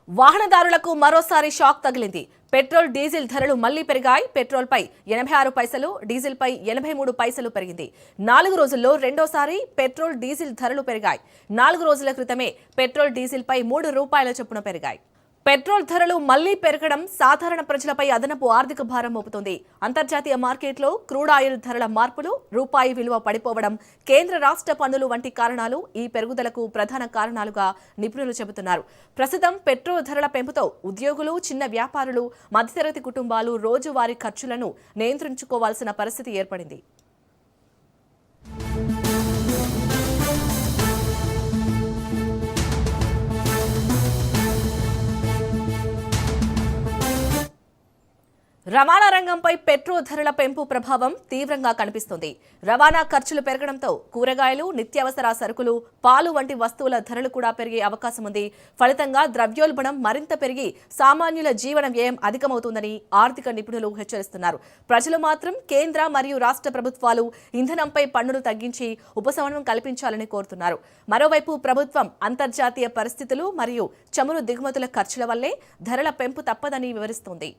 వాహనదారులకు మరోసారి షాక్ తగిలింది. పెట్రోల్ డీజిల్ ధరలు మళ్లీ పెరిగాయి. పెట్రోల్ పై 86 పైసలు, డీజిల్ పై 83 పైసలు పెరిగింది. 4 రోజుల్లో రెండోసారి పెట్రోల్ డీజిల్ ధరలు పెరిగాయి. 4 రోజుల క్రితమే పెట్రోల్ డీజిల్ పై 3 రూపాయల చొప్పున పెరిగాయి. పెట్రోల్ ధరలు మళ్లీ పెరగడం సాధారణ ప్రజలపై అదనపు ఆర్థిక భారం మోపుతోంది. అంతర్జాతీయ మార్కెట్లో క్రూడ్ ఆయిల్ ధరల మార్పులు, రూపాయి విలువ పడిపోవడం, కేంద్ర రాష్ట్ర పన్నులు వంటి కారణాలు ఈ పెరుగుదలకు ప్రధాన కారణాలుగా నిపుణులు చెబుతున్నారు. ప్రస్తుతం పెట్రోల్ ధరల పెంపుతో ఉద్యోగులు, చిన్న వ్యాపారులు, మధ్యతరగతి కుటుంబాలు రోజువారీ ఖర్చులను నియంత్రించుకోవాల్సిన పరిస్థితి ఏర్పడింది. రవాణా రంగంపై పెట్రోల్ ధరల పెంపు ప్రభావం తీవ్రంగా కనిపిస్తుంది. రవాణా ఖర్చులు పెరగడంతో కూరగాయలు, నిత్యావసర సరుకులు, పాలు వంటి వస్తువుల ధరలు కూడా పెరిగే అవకాశం ఉంది. ఫలితంగా ద్రవ్యోల్బణం మరింత పెరిగి సామాన్యుల జీవన వ్యయం అధికమవుతుందని ఆర్థిక నిపుణులు హెచ్చరిస్తున్నారు. ప్రజలు మాత్రం కేంద్ర మరియు రాష్ట్ర ప్రభుత్వాలు ఇంధనంపై పన్నులు తగ్గించి ఉపశమనం కల్పించాలని కోరుతున్నారు. మరోవైపు ప్రభుత్వం అంతర్జాతీయ పరిస్థితులు మరియు చమురు దిగుమతుల ఖర్చుల వల్లే ధరల పెంపు తప్పదని వివరిస్తోంది.